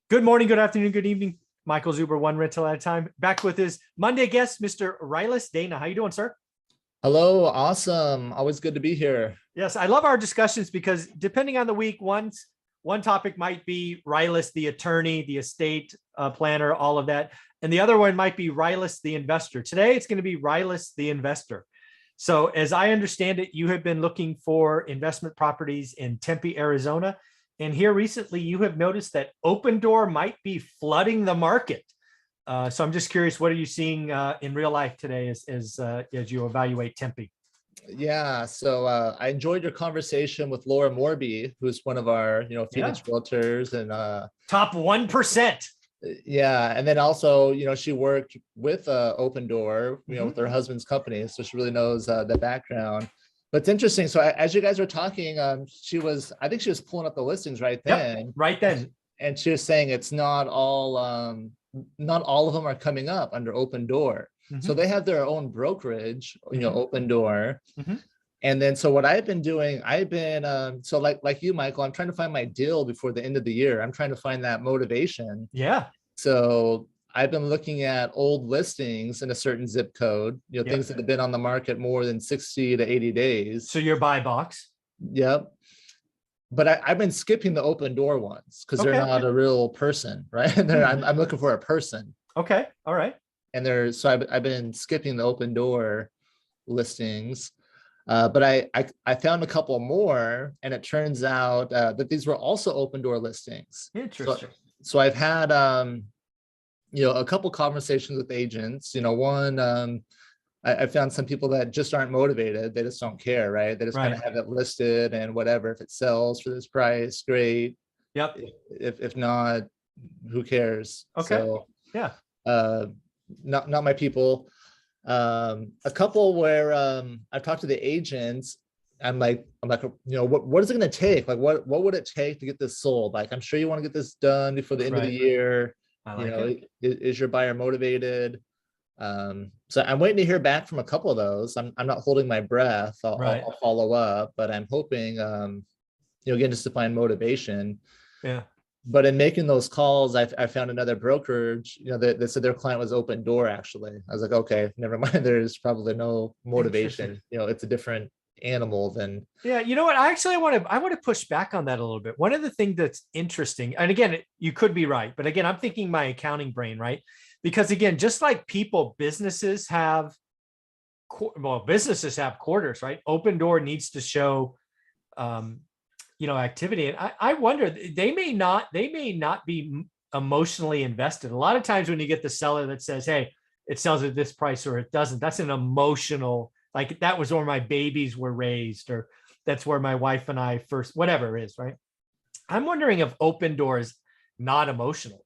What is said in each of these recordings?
Good morning, good afternoon, good evening. Michael Zuber, one rental at a time. Back with his Monday guest, Mr. Rylas Dana. How you doing, sir? Hello, awesome. Always good to be here. Yes, I love our discussions because depending on the week, one topic might be Rylas, the attorney, the estate planner, all of that. And the other one might be Rylas, the investor. Today, it's going to be Rylas, the investor. So as I understand it, you have been looking for investment properties in Tempe, Arizona. And here recently, you have noticed that Opendoor might be flooding the market. So I'm just curious, what are you seeing in real life today as you evaluate Tempe? Yeah, so I enjoyed your conversation with Laura Morby, who's one of our, Phoenix realtors, and Top 1%. yeah, and then also, she worked with Opendoor, with her husband's company, so she really knows the background. But it's interesting. So as you guys were talking, I think she was pulling up the listings right then. Yep, right then. And she was saying it's not all of them are coming up under Opendoor. So they have their own brokerage, Opendoor. And then, so what I've been doing, so like you, Michael, I'm trying to find my deal before the end of the year. I'm trying to find that motivation. Yeah. So I've been looking at old listings in a certain zip code, things that have been on the market more than 60 to 80 days. So your buy box. Yep. But I've been skipping the Opendoor ones because they're not a real person, right? I'm looking for a person. Okay. All right. And I've been skipping the Opendoor listings. But I found a couple more, and it turns out that these were also Opendoor listings. Interesting. So I've had a couple conversations with agents. I found some people that just aren't motivated. They just don't care, right? They just kind of have it listed, and whatever, if it sells for this price, great. Yep. If not, who cares? Okay. So, yeah. Not my people. A couple where I've talked to the agents. I'm like, what is it going to take? Like, what would it take to get this sold? Like, I'm sure you want to get this done before the end of the year. Is your buyer motivated? So I'm waiting to hear back from a couple of those. I'm not holding my breath. I'll follow up, but I'm hoping, again, just to find motivation. Yeah. But in making those calls, I found another brokerage, that said their client was Opendoor. Actually, I was like, okay, never mind. There's probably no motivation. It's a different animal than. Yeah. You know what? I want to push back on that a little bit. One of the things that's interesting, and again, you could be right, but again, I'm thinking my accounting brain, right? Because again, just like businesses have quarters, right? Opendoor needs to show, activity. And I wonder, they may not be emotionally invested. A lot of times when you get the seller that says, hey, it sells at this price or it doesn't, that's an emotional, like that was where my babies were raised, or that's where my wife and I first, whatever it is, right? I'm wondering if Opendoor is not emotional.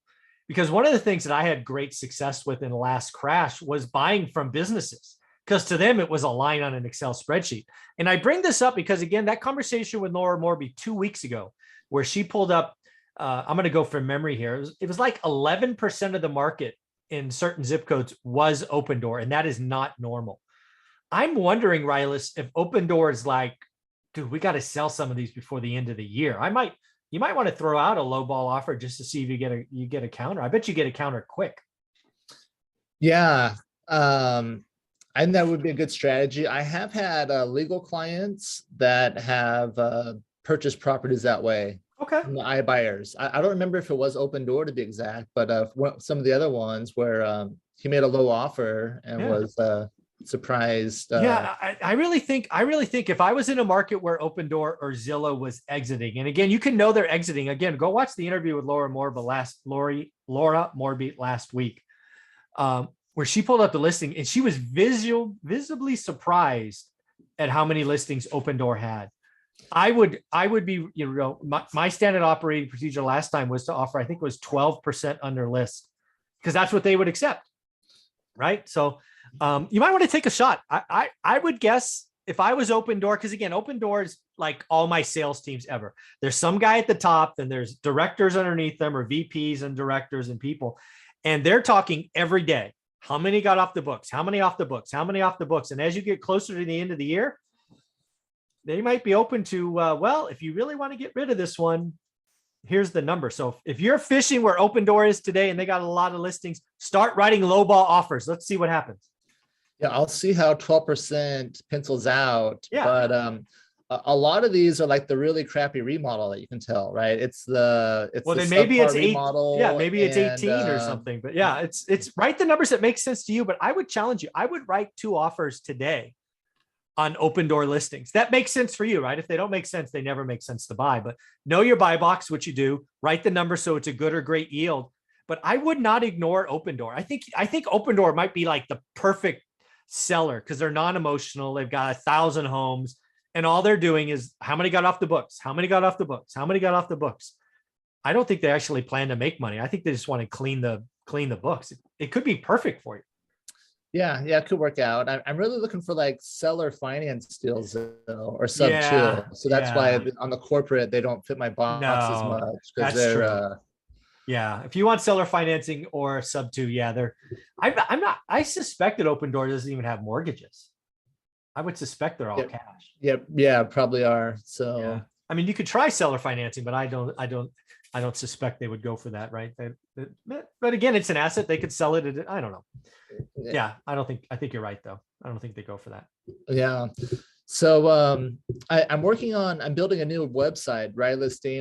Because one of the things that I had great success with in the last crash was buying from businesses, because to them, it was a line on an Excel spreadsheet. And I bring this up because, again, that conversation with Laura Morby 2 weeks ago, where she pulled up, I'm going to go from memory here. It was like 11% of the market in certain zip codes was Opendoor, and that is not normal. I'm wondering, Rylas, if Opendoor is like, dude, we got to sell some of these before the end of the year. You might want to throw out a low ball offer just to see if you get a counter. I bet you get a counter quick. Yeah. I think that would be a good strategy. I have had legal clients that have purchased properties that way. Okay. From the iBuyers. I don't remember if it was Opendoor to be exact, but some of the other ones where he made a low offer and was surprised. I really think if I was in a market where Opendoor or Zillow was exiting, and again, you can know they're exiting. Again, go watch the interview with Laura Morby last week, where she pulled up the listing and she was visibly surprised at how many listings Opendoor had. I would be, my standard operating procedure last time was to offer, I think it was 12% under list, because that's what they would accept. Right. So you might want to take a shot. I would guess if I was Opendoor, because again, Opendoor is like all my sales teams ever. There's some guy at the top, then there's directors underneath them, or VPs and directors and people. And they're talking every day. How many got off the books? How many off the books? How many off the books? And as you get closer to the end of the year, they might be open to, well, if you really want to get rid of this one, here's the number. So if you're fishing where Opendoor is today and they got a lot of listings, start writing lowball offers. Let's see what happens. Yeah, I'll see how 12% pencils out. Yeah. But a lot of these are like the really crappy remodel that you can tell, right? It's the Well, the then maybe subpar it's eight. remodel. Yeah, maybe it's and, 18 or something. But yeah, it's write the numbers that make sense to you. But I would challenge you. I would write 2 offers today on Opendoor listings. That makes sense for you, right? If they don't make sense, they never make sense to buy. But know your buy box, which you do. Write the number so it's a good or great yield. But I would not ignore Opendoor. I think Opendoor might be like the perfect seller because they're non-emotional. They've got 1,000 homes, and all they're doing is how many got off the books, how many got off the books, how many got off the books. I don't think they actually plan to make money. I think they just want to clean the books. It could be perfect for you. Yeah, it could work out. I'm really looking for like seller finance deals though, or sub Yeah, two. So that's yeah. why on the corporate they don't fit my box as No, much because that's they're true. Yeah, if you want seller financing or sub 2, yeah, they're. I'm not. I suspect that Opendoor doesn't even have mortgages. I would suspect they're all Yep. cash. yeah, probably are. So Yeah, I mean, you could try seller financing, but I don't suspect they would go for that, right? But again, it's an asset. They could sell it. I don't know. Yeah, I think you're right though. I don't think they go for that. yeah. So I'm building a new website,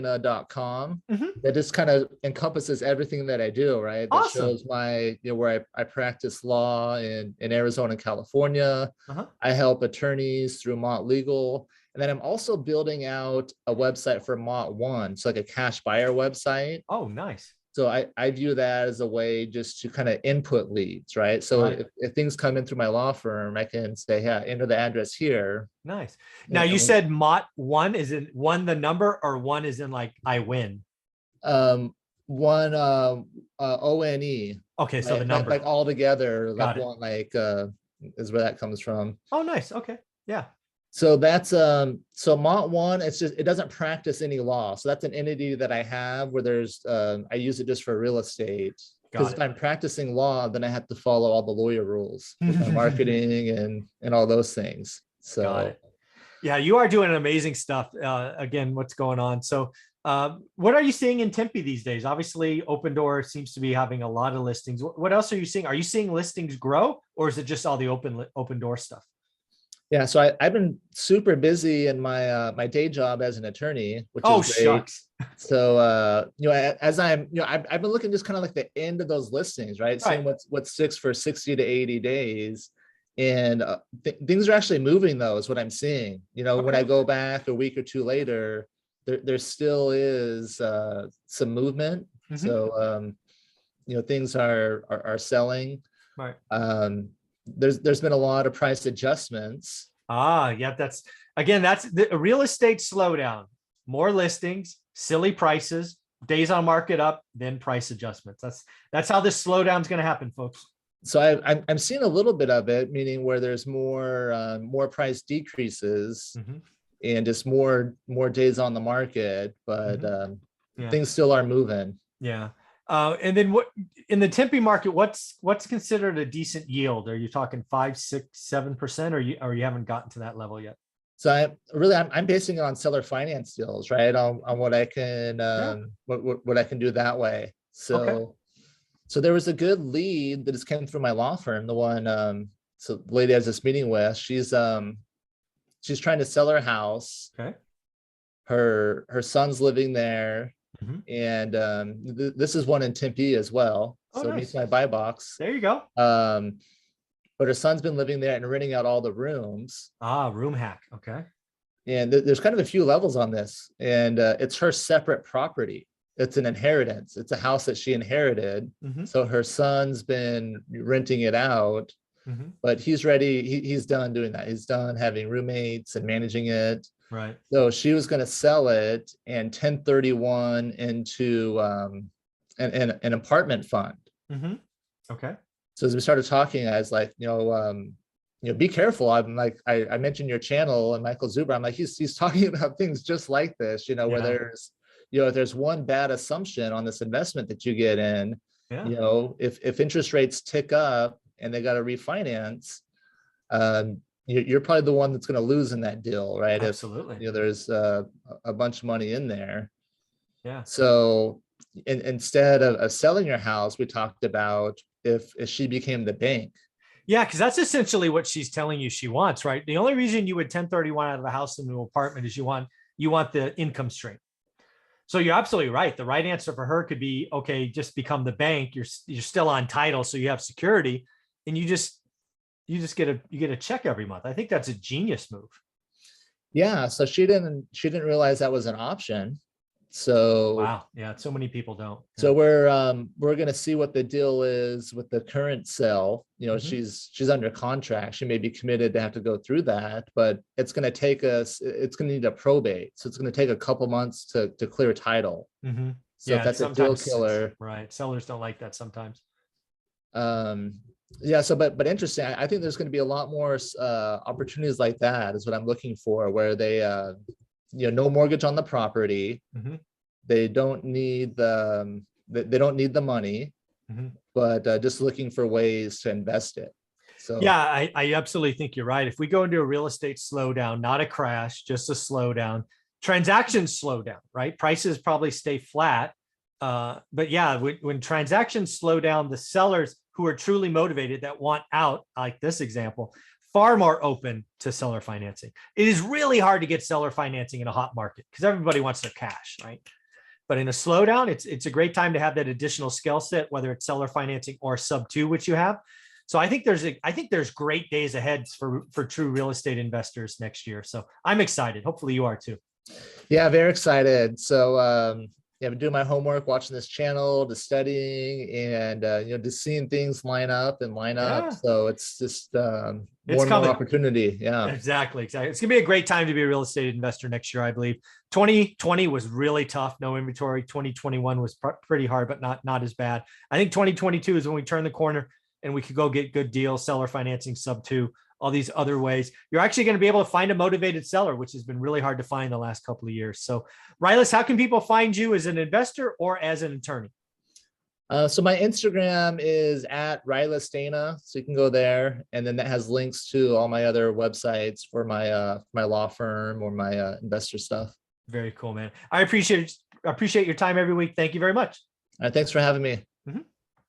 rilistana.com, Mhm. that just kind of encompasses everything that I do, right? That Awesome. shows where I practice law in Arizona and California. Uh-huh. I help attorneys through Mott Legal. And then I'm also building out a website for Mott One. So like a cash buyer website. Oh, nice. So I view that as a way just to kind of input leads, right? So Right. if things come in through my law firm, I can say, yeah, enter the address here. Nice. Now you And said Mott One is in one the number or one is in like I win. one ONE, Okay, so the right? number. Like all together, like Got it. one, like is where that comes from. Oh, nice. Okay. Yeah. So that's so Mont One, it doesn't practice any law. So that's an entity that I have where there's I use it just for real estate. Because Got if it. I'm practicing law, then I have to follow all the lawyer rules with my marketing and all those things. Got So it. Yeah, you are doing amazing stuff. Again, what's going on? So, what are you seeing in Tempe these days? Obviously, Opendoor seems to be having a lot of listings. What else are you seeing? Are you seeing listings grow, or is it just all the Opendoor stuff? yeah, so I've been super busy in my my day job as an attorney, which Oh, is great. shucks. So as I've been looking just kind of like the end of those listings, right? Right. Seeing what's six for 60 to 80 days. And things are actually moving though, is what I'm seeing. When I Okay. go back a week or two later, there still is some movement. Mhm. So things are selling. Right. There's been a lot of price adjustments. Yeah, that's the real estate slowdown. More listings, silly prices, days on market up, then price adjustments. That's how this slowdown is going to happen, folks. So I'm seeing a little bit of it, meaning where there's more price decreases Mhm. and just more days on the market, but Yeah. things still are moving. Yeah. And then what in the Tempe market, what's considered a decent yield? Are you talking 5, 6, 7%, or you haven't gotten to that level yet? So I'm basing it on seller finance deals, right? On what I can Yeah. what I can do that way. Okay. So there was a good lead that just came through my law firm. The one so the lady I was just meeting with, she's trying to sell her house. Okay. Her son's living there. Mhm. And this is one in Tempe as well. Oh, So it meets nice. my buy box. There you go. But her son's been living there and renting out all the rooms. Room hack. Okay. And there's kind of a few levels on this. And it's her separate property. It's an inheritance. It's a house that she inherited. Mhm. So her son's been renting it out, Mhm. but he's ready. He's done doing that. He's done having roommates and managing it. Right. So she was going to sell it and 1031 into an apartment fund. Mhm. Okay. So as we started talking, I was like, be careful. I'm like, I mentioned your channel and Michael Zuber. I'm like, he's talking about things just like this, where Yeah. if there's one bad assumption on this investment that you get in, Yeah. if interest rates tick up and they got to refinance, you're probably the one that's going to lose in that deal, right? Absolutely. If there's a bunch of money in there. Yeah. So instead of selling your house, we talked about if she became the bank. Yeah, because that's essentially what she's telling you she wants, right? The only reason you would 1031 out of a house into an apartment is you want the income stream. So you're absolutely right. The right answer for her could be, okay, just become the bank. You're still on title, so you have security, and you get a check every month. I think that's a genius move. Yeah, so she didn't realize that was an option. So Wow. Yeah, so many people don't. so Yeah. we're gonna see what the deal is with the current sale. Mhm. She's under contract. She may be committed to have to go through that, but it's gonna need a probate. So it's gonna take a couple months to clear title. Mhm. So if Yeah, that's a deal sometimes it's killer, right. Sellers don't like that sometimes. um, yeah, so but interesting. I think there's gonna be a lot more opportunities like that is what I'm looking for, where they no mortgage on the property. Mhm. They don't need they don't need the money, Mhm. but just looking for ways to invest it. So Yeah, I absolutely think you're right. If we go into a real estate slowdown, not a crash, just a slowdown, transactions slow down, right? Prices probably stay flat. But yeah, when transactions slow down, the sellers who are truly motivated that want out, like this example, far more open to seller financing. It is really hard to get seller financing in a hot market because everybody wants their cash, right? But in a slowdown, it's a great time to have that additional skill set, whether it's seller financing or sub two, which you have. So I think there's great days ahead for true real estate investors next year. So I'm excited. Hopefully you are too. yeah, very excited. So yeah, I've been doing my homework, watching this channel, the studying, and just seeing things line up and line up. Yeah, So it's just it's more and more coming. opportunity. Yeah. Exactly. It's gonna be a great time to be a real estate investor next year, I believe. 2020 was really tough, no inventory. 2021 was pretty hard, but not as bad. I think 2022 is when we turn the corner and we could go get good deals, seller financing, sub two, all these other ways. You're actually going to be able to find a motivated seller, which has been really hard to find the last couple of years. So, Rylas, how can people find you as an investor or as an attorney? So my Instagram is at Rylas Dana, so you can go there, and then that has links to all my other websites for my law firm or my investor stuff. Very cool, man. I appreciate your time every week. Thank you very much. All right, thanks for having me.